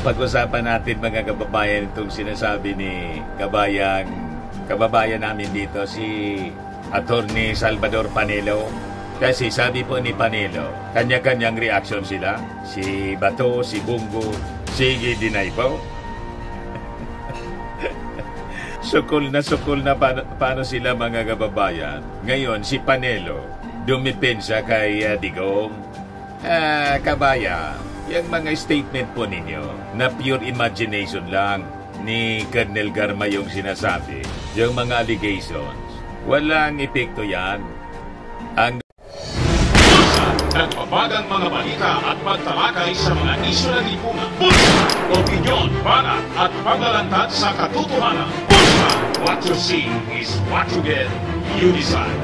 Pag-usapan natin mga kababayan itong sinasabi ni kababayan namin dito, si Attorney Salvador Panelo. Kasi sabi po ni Panelo, kanya-kanyang reaction sila. Si Bato, si Bungo, sige dinay po. Sukol na paano sila mga kababayan. Ngayon si Panelo dumipensa kay Digong. Kabayan, yung mga statement po ninyo na pure imagination lang ni Colonel Garma yung sinasabi, yung mga allegations, walang epekto yan. Ang nagbabagang mga balita at pagtalakay sa mga isyu ng lipunan. Bulsa! Opinyon, banat at paglalantad sa katotohanan. Bulsa! What you see is what you get. You decide.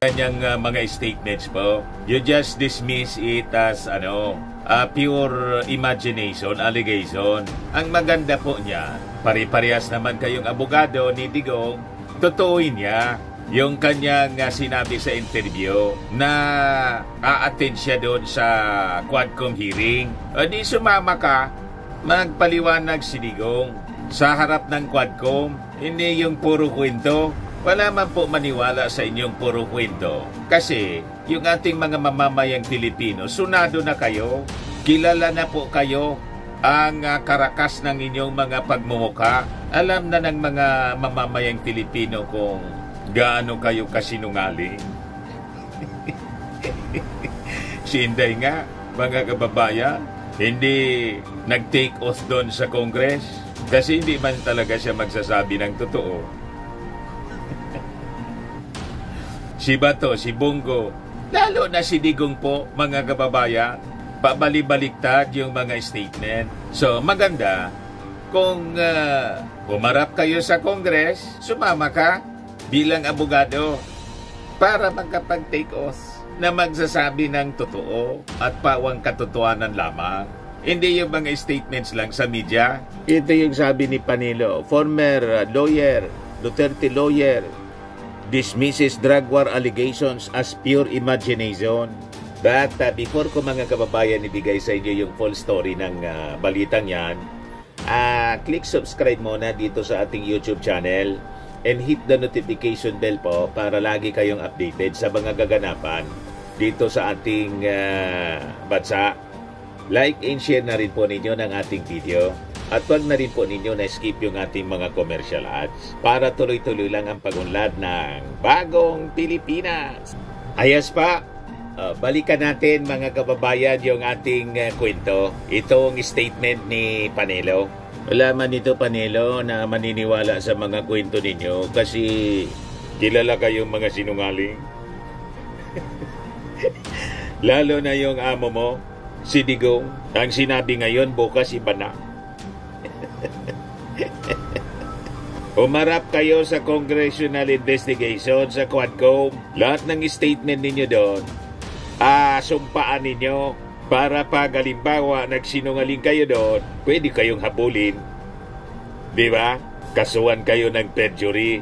Kanyang mga statements po, you just dismiss it as pure imagination, allegation. Ang maganda po niya, pare-parehas naman kayong abogado ni Digong, totooin niya yung kanyang sinabi sa interview na a-attend siya doon sa Quadcom hearing. O di sumama ka, magpaliwanag si Digong sa harap ng Quadcom, hindi yung puro kwento. Wala man po maniwala sa inyong puro kwento. Kasi yung ating mga mamamayang Pilipino, sunado na kayo, kilala na po kayo ang karakas ng inyong mga pagmumuka. Alam na ng mga mamamayang Pilipino kung gaano kayo kasinungaling. Si Inday nga, mga kababayan, hindi nag-take oath doon sa Congress kasi hindi man talaga siya magsasabi ng totoo. Si Bato, si Bungo, lalo na si Digong po, mga kababayan, pabali-baliktad yung mga statement. So, maganda kung umarap kayo sa Congress, sumama ka bilang abogado para magkapag-take oath na magsasabi ng totoo at pawang katotohanan lamang. Hindi yung mga statements lang sa media. Ito yung sabi ni Panelo, former lawyer, Duterte lawyer, dismisses drug war allegations as pure imagination. But before ko mga kababayan ibigay sa inyo yung full story ng balitang yan, click subscribe muna dito sa ating YouTube channel and hit the notification bell po para lagi kayong updated sa mga gaganapan dito sa ating bansa. Like and share na rin po ninyo ng ating video. At wag na rin po ninyo na-skip yung ating mga commercial ads para tuloy-tuloy lang ang pag-unlad ng bagong Pilipinas. Ayos pa, balikan natin mga kababayan yung ating kwento. Itong statement ni Panelo. Wala man ito Panelo na maniniwala sa mga kwento ninyo kasi kilala kayong mga sinungaling. Lalo na yung amo mo, si Digong. Ang sinabi ngayon, bukas iba na. Umarap kayo sa congressional investigation sa Quadcom. Lahat ng statement ninyo doon, sumpaan ninyo para pag halimbawa nagsinungaling kayo doon, pwede kayong habulin. Di ba? Kasuhan kayo ng perjury.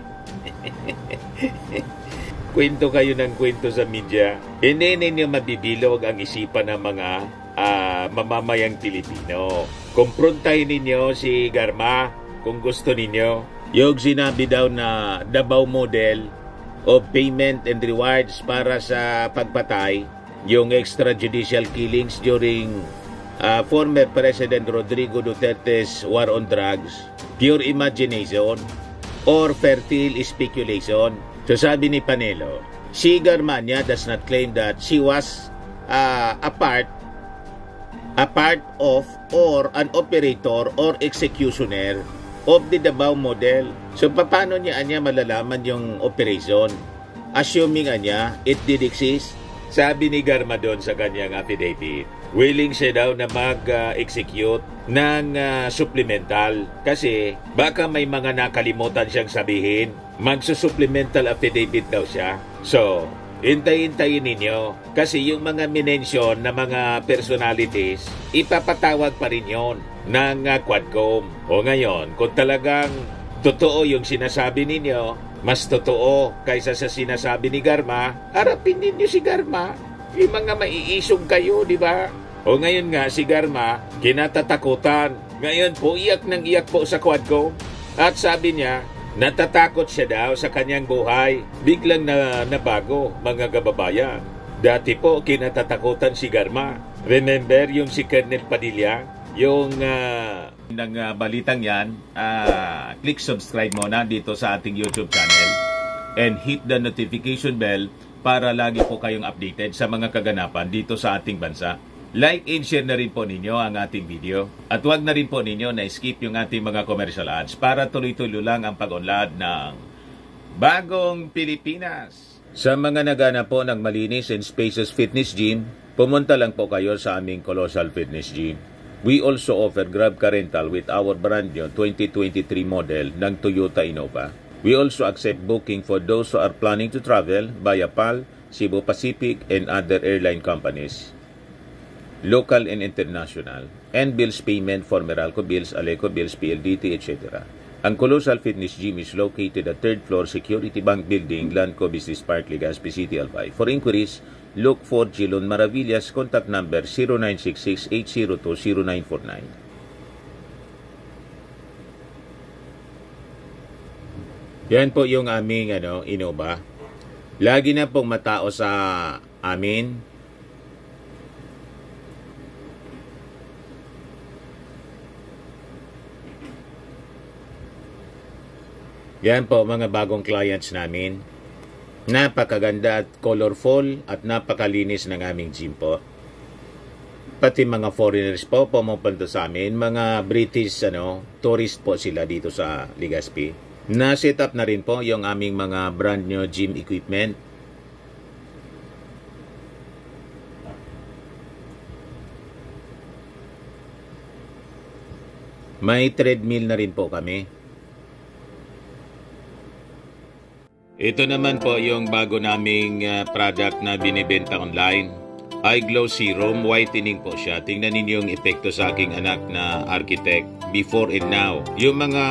Kwento kayo ng kwento sa media. Hindi ninyo mabibilog ang isipan ng mga mamamayang Pilipino. Kumprontahin ninyo si Garma kung gusto ninyo. Yung sinabi daw na Davao model of payment and rewards para sa pagpatay, yung extrajudicial killings during former President Rodrigo Duterte's war on drugs, pure imagination or fertile speculation. So sabi ni Panelo, si Garmania does not claim that she was a part of or an operator or executioner of the Davao model. So paano niya malalaman yung operation? Assuming it did exist. Sabi ni Garma doon sa kanyang affidavit, willing siya daw na mag-execute ng supplemental kasi baka may mga nakalimutan siyang sabihin. Magsusupplemental affidavit daw siya. So, hintayin ninyo kasi yung mga minensyon na mga personalities, ipapatawag pa rin yun ng Quadcom. O ngayon, kung talagang totoo yung sinasabi ninyo, mas totoo kaysa sa sinasabi ni Garma, harapin ninyo si Garma. Yung mga maiisog kayo, di ba? O ngayon nga, si Garma, kinatatakutan. Ngayon po, iyak ng iyak po sa Quadcom. At sabi niya, natatakot siya daw sa kanyang buhay. Biglang nabago, mga kababayan. Dati po, kinatatakutan si Garma. Remember yung si Colonel Padilla? Yung ng balitang yan, click subscribe muna dito sa ating YouTube channel and hit the notification bell para lagi po kayong updated sa mga kaganapan dito sa ating bansa. Like and share na rin po ninyo ang ating video. At huwag na rin po ninyo na skip yung ating mga commercial ads para tuloy-tuloy lang ang pag-unlad ng Bagong Pilipinas. Sa mga nagana po ng malinis and spacious fitness gym, pumunta lang po kayo sa aming Colossal Fitness Gym. We also offer Grab Car Rental with our brand new 2023 model ng Toyota Innova. We also accept booking for those who are planning to travel via PAL, Cebu Pacific, and other airline companies, local and international, and bills payment for Meralco Bills, Aleco Bills, PLDT, etc. Ang Colossal Fitness Gym is located at 3rd floor Security Bank Building, Lanco Business Park, Legazpi City, Albay. For inquiries, look for Gilon Maravillas, contact number 0966-802-0949. Yan po yung aming Innova. Lagi na pong matao sa amin. Yan po mga bagong clients namin. Napakaganda at colorful at napakalinis ng aming gym po. Pati mga foreigners po pumupunta sa amin, mga British tourist po sila dito sa Legazpi. Na-set up na rin po yung aming mga brand new gym equipment. May treadmill na rin po kami. Ito naman po yung bago naming product na binibenta online. Eye Glow Serum, whitening po siya. Tingnan ninyo yung epekto sa aking anak na architect before and now. Yung mga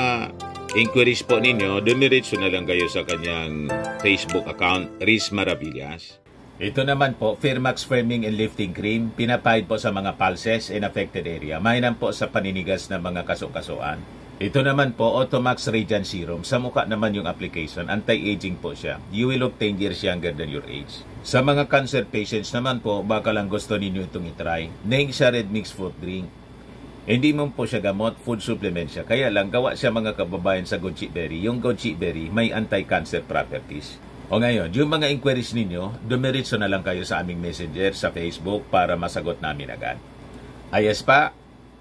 inquiries po ninyo, dumiretso na lang kayo sa kanyang Facebook account, Riz Maravillas. Ito naman po, Firmax Firming and Lifting Cream, pinapahid po sa mga pulses and affected area. Mainam po sa paninigas na mga kaso-kasuan. Ito naman po, Automax Radiant Serum. Sa mukha naman yung application, anti-aging po siya. You will look 10 years younger than your age. Sa mga cancer patients naman po, baka lang gusto ninyo itong itry. Neng siya red mixed fruit drink. Hindi mo po siya gamot, food supplement siya. Kaya lang, gawa siya mga kababayan sa goji berry. Yung goji berry may anti-cancer properties. O ngayon, yung mga inquiries ninyo, dumiritso na lang kayo sa aming messenger sa Facebook para masagot namin agad. Ayos pa?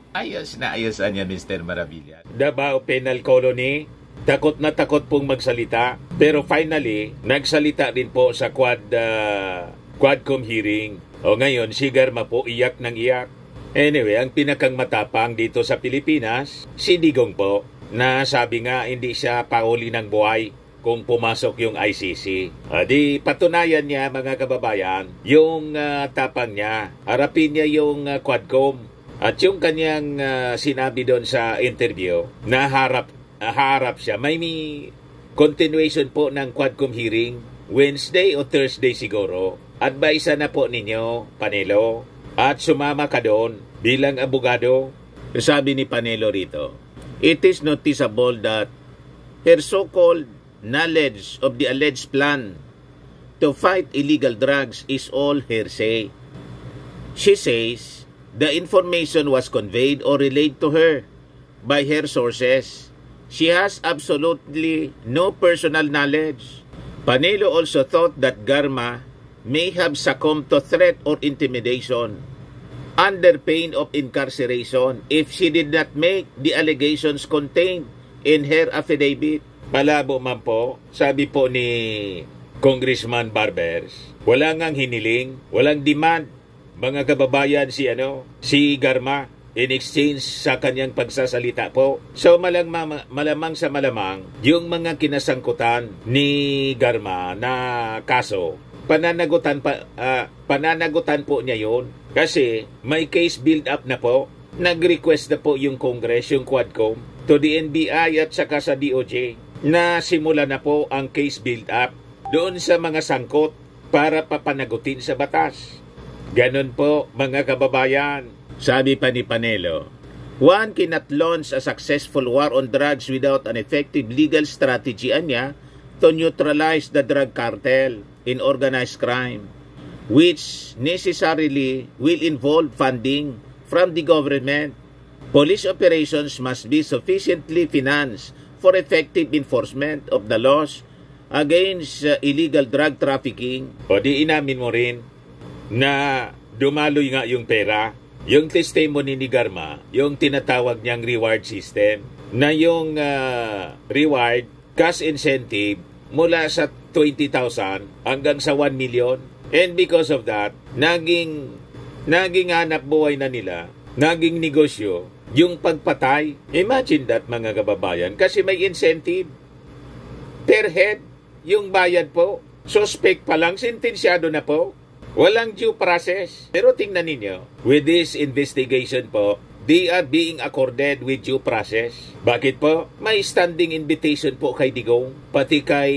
Ayos na ayos niya, Mr. Maravilla. Davao Penal Colony, takot na takot pong magsalita. Pero finally, nagsalita rin po sa Quadcom hearing. O ngayon, si Garma po iyak ng iyak. Anyway, ang pinakang matapang dito sa Pilipinas, si Digong po, na sabi nga hindi siya pauli ng buhay kung pumasok yung ICC. Di patunayan niya, mga kababayan, yung tapang niya. Harapin niya yung Quadcom. At yung kanyang sinabi doon sa interview, na harap siya. May continuation po ng Quadcom hearing, Wednesday o Thursday siguro. Advise na po ninyo, Panelo, at sumama ka doon bilang abogado. Sabi ni Panelo rito, it is noticeable that her so-called knowledge of the alleged plan to fight illegal drugs is all hearsay. She says, the information was conveyed or relayed to her by her sources. She has absolutely no personal knowledge. Panelo also thought that Garma may have succumbed to threat or intimidation under pain of incarceration if she did not make the allegations contained in her affidavit. Palabo man po, sabi po ni Congressman Barbers, wala ngang hiniling, walang demand, mga kababayan, si Garma in exchange sa kanyang pagsasalita po. So malamang sa malamang, yung mga kinasangkutan ni Garma na kaso, pananagutan po niya yun. Kasi may case build up na po. Nag-request na po yung Congress, yung Quadcom, to the NBI at saka sa DOJ na simula na po ang case build up doon sa mga sangkot para papanagutin sa batas. Ganon po, mga kababayan. Sabi pa ni Panelo, one cannot launch a successful war on drugs without an effective legal strategy anya to neutralize the drug cartel in organized crime, which necessarily will involve funding from the government. Police operations must be sufficiently financed for effective enforcement of the laws against illegal drug trafficking. O di inamin mo rin na dumaloy nga yung pera. Yung testimony ni Garma, yung tinatawag niyang reward system, na yung reward, cash incentive, mula sa 20,000 hanggang sa 1 million. And because of that, naging hanap buhay na nila, naging negosyo, yung pagpatay. Imagine that, mga kababayan, kasi may incentive. Per head, yung bayad po, suspect pa lang, sentensyado na po. Walang due process. Pero tingnan ninyo, with this investigation po, they are being accorded with due process. Bakit po? May standing invitation po kay Digong, pati kay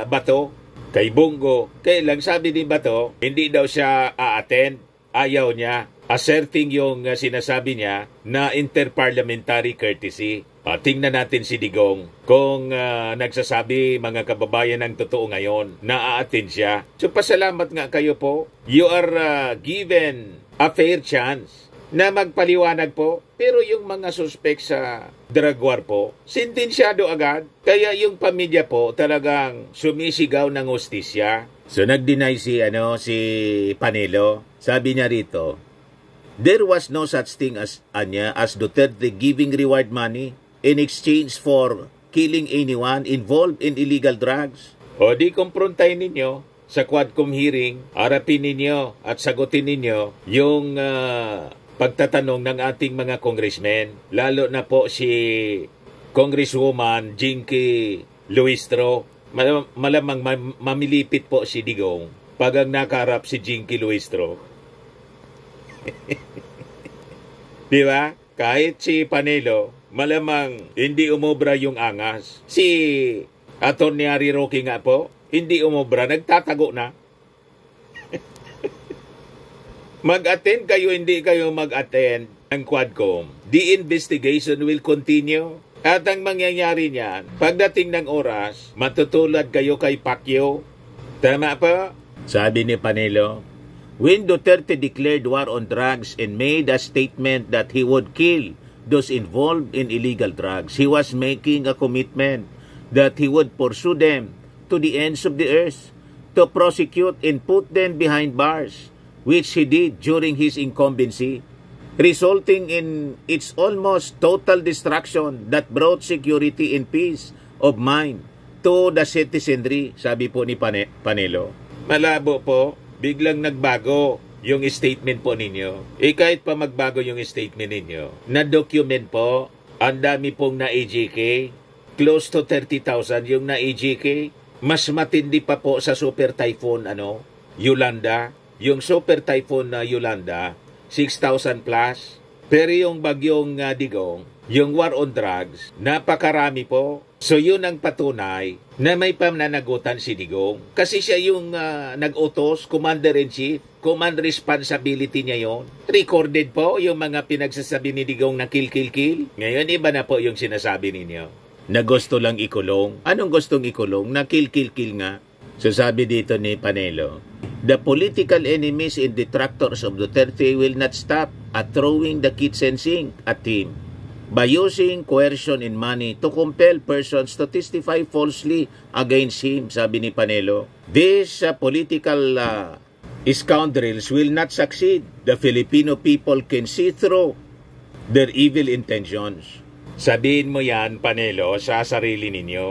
Bato, kay Bongo. Kailang sabi ni Bato, hindi daw siya a-attend. Ayaw niya. Asserting yung sinasabi niya na interparliamentary courtesy. Tingnan natin si Digong kung nagsasabi, mga kababayan, ng totoo ngayon na a-attend siya. So pasalamat nga kayo po. You are given a fair chance na magpaliwanag po. Pero yung mga suspect sa drug war po, sentensyado agad. Kaya yung pamilya po talagang sumisigaw ng hustisya. So nag-deny si Panelo. Sabi niya rito, there was no such thing as Duterte giving reward money in exchange for killing anyone involved in illegal drugs. O di kumprontahin ninyo sa Quadcom hearing, harapin ninyo at sagutin ninyo yung pagtatanong ng ating mga congressmen, lalo na po si Congresswoman Jinky Luistro. Malamang mamilipit po si Digong pag ang nakaharap si Jinky Luistro. Di ba? Kahit si Panelo, malamang hindi umobra yung angas. Si Atty. Harry Roque nga po, hindi umobra, nagtatago na. Mag-attend kayo, hindi kayo mag-attend ng Quadcom. The investigation will continue. At ang mangyayari niyan, pagdating ng oras, matutulad kayo kay Pacquiao. Tama pa? Sabi ni Panelo, when Duterte declared war on drugs and made a statement that he would kill those involved in illegal drugs, he was making a commitment that he would pursue them to the ends of the earth, to prosecute and put them behind bars, which he did during his incumbency, resulting in its almost total destruction that brought security and peace of mind to the citizenry, sabi po ni Panelo. Malabo po, biglang nagbago yung statement po ninyo. Kahit pa magbago yung statement ninyo, na-document po, ang dami pong na-EJK, close to 30,000 yung na-EJK. Mas matindi pa po sa Super Typhoon Yolanda. Yung Super Typhoon na Yolanda, 6,000 plus. Pero yung bagyong Digong, yung war on drugs, napakarami po. So yun ang patunay na may pananagutan si Digong. Kasi siya yung nag-utos, Commander-in-Chief, command responsibility niya yon. Recorded po yung mga pinagsasabi ni Digong na kill. Ngayon iba na po yung sinasabi ninyo. Na gusto lang ikulong. Anong gustong ikulong? Na kill nga. So sabi dito ni Panelo, the political enemies and detractors of Duterte will not stop at throwing the kitchen sink at him by using coercion and money to compel persons to testify falsely against him, sabi ni Panelo. These political scoundrels will not succeed. The Filipino people can see through their evil intentions. Sabihin mo yan, Panelo, sa sarili ninyo.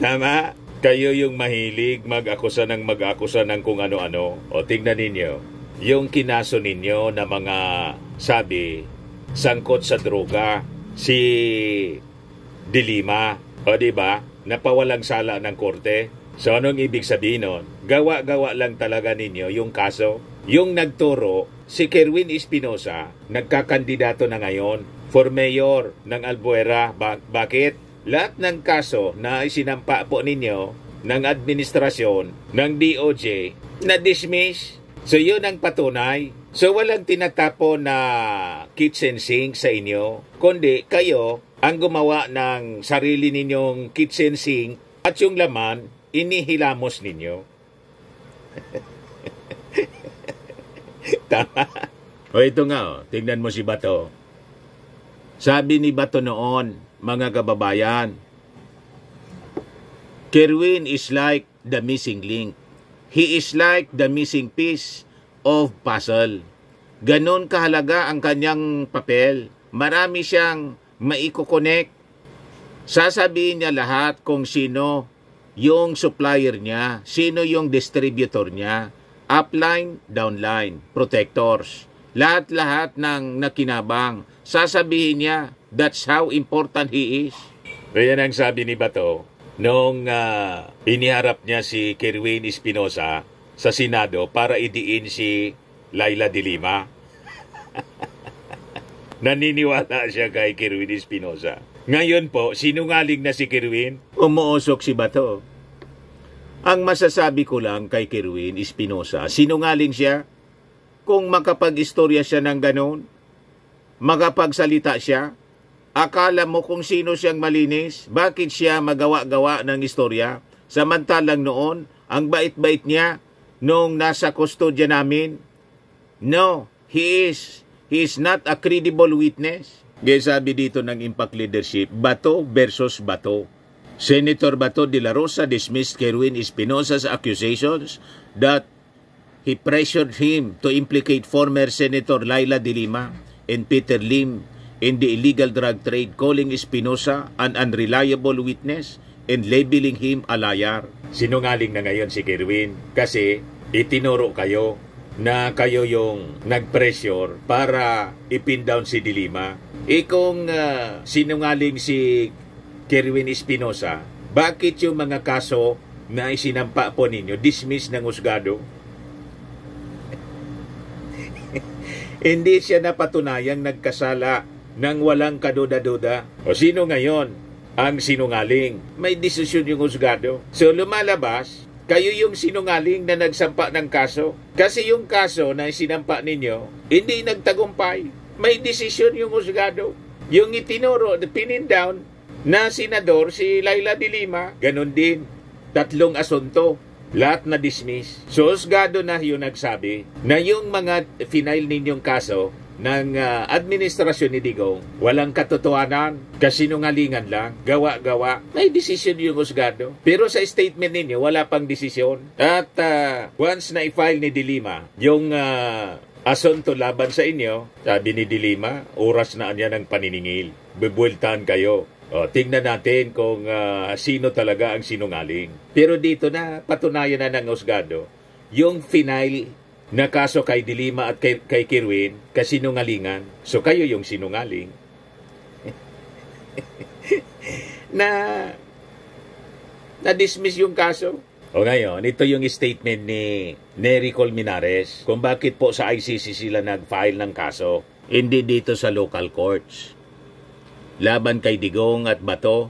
Tama? Kayo yung mahilig mag-akusa ng kung ano-ano. O tingnan ninyo, yung kinaso ninyo na mga sabi, sangkot sa droga, si Dilima, o diba, napawalang sala ng korte. So anong ibig sabihin nun? Gawa-gawa lang talaga ninyo yung kaso. Yung nagturo, si Kerwin Espinosa, nagkakandidato na ngayon for mayor ng Albuera. Bakit? Lahat ng kaso na isinampa po ninyo, ng administrasyon ng DOJ na dismiss. So yun ang patunay. So walang tinatapon na kitchen sink sa inyo, kundi kayo ang gumawa ng sarili ninyong kitchen sink at yung laman inihilamos ninyo. Tama. O ito nga, tingnan mo si Bato. Sabi ni Bato noon, mga kababayan, Kerwin is like the missing link. He is like the missing piece of puzzle. Ganon kahalaga ang kanyang papel. Marami siyang maiko-connect. Sasabihin niya lahat kung sino yung supplier niya, sino yung distributor niya, upline, downline, protectors. Lahat-lahat ng nakinabang. Sasabihin niya, that's how important he is. Kaya ang sabi ni Bato, nung iniharap niya si Kerwin Espinosa sa Senado para idiin si Laila de Lima. Naniniwala siya kay Kerwin Espinosa. Ngayon po, sinungaling na si Kerwin, umuusok si Bato. Ang masasabi ko lang kay Kerwin Espinosa, sinungaling siya. Kung makapag-istorya siya ng ganon, makapagsalita siya, akala mo kung sino siyang malinis, bakit siya magawa-gawa ng istorya? Samantalang noon, ang bait-bait niya nung nasa kustodya namin. No, he is not a credible witness. Kaya sabi dito ng Impact Leadership, Bato versus Bato. Senator Bato de la Rosa dismissed Kerwin Espinosa's accusations that he pressured him to implicate former Senator Laila de Lima and Peter Lim in the illegal drug trade, calling Espinosa an unreliable witness and labeling him a liar. Sinungaling na ngayon si Kerwin kasi itinuro kayo na kayo yung nag-pressure para ipin down si de Lima. Kung sinungaling si Kerwin Espinosa, bakit yung mga kaso na isinampa po ninyo dismiss ng husgado? Hindi siya napatunayang nagkasala ng walang kaduda-duda. O sino ngayon ang sinungaling? May desisyon yung husgado. So lumalabas, kayo yung sinungaling na nagsampa ng kaso. Kasi yung kaso na sinampa ninyo, hindi nagtagumpay. May desisyon yung husgado. Yung itinuro, pinin down na senador, si Laila de Lima, ganun din. 3 asunto. Lahat na dismiss. So, husgado na yung nagsabi na yung mga final ninyong kaso ng administrasyon ni Digong, walang katotohanan, kasinungalingan lang, gawa-gawa. May desisyon yung husgado. Pero sa statement ninyo, wala pang desisyon. At once na i-file ni de Lima yung asunto laban sa inyo, sabi ni de Lima, oras na niya ng paniningil. Bebultahan kayo. O, tingnan natin kung sino talaga ang sinungaling. Pero dito na, patunayan na ng husgado, yung final na kaso kay de Lima at kay Kerwin, kasinungalingan. So kayo yung sinungaling. Na-dismiss yung kaso. O ngayon, ito yung statement ni Nery Colmenares kung bakit po sa ICC sila nag-file ng kaso. Hindi dito sa local courts. Laban kay Digong at Bato,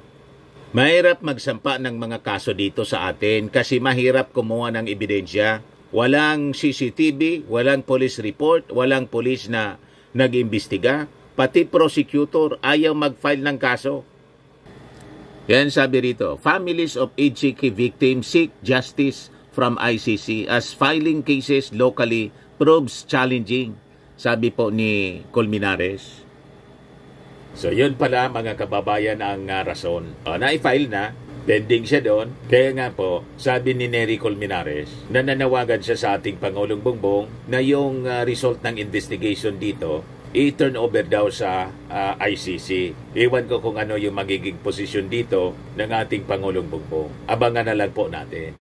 mahirap magsampa ng mga kaso dito sa atin kasi mahirap kumuha ng ebidensya. Walang CCTV, walang police report, walang police na nag-imbestiga. Pati prosecutor ayaw mag-file ng kaso. Yan sabi rito, families of HCK victims seek justice from ICC as filing cases locally proves challenging. Sabi po ni Colmenares. So yun pala mga kababayan ang rason. Na-file na, pending siya doon. Kaya nga po, sabi ni Nery Colmenares, nananawagan siya sa ating Pangulong Bongbong na yung result ng investigation dito, i-turn over daw sa ICC. Iwan ko kung ano yung magiging posisyon dito ng ating Pangulong Bongbong. Abangan na lang po natin.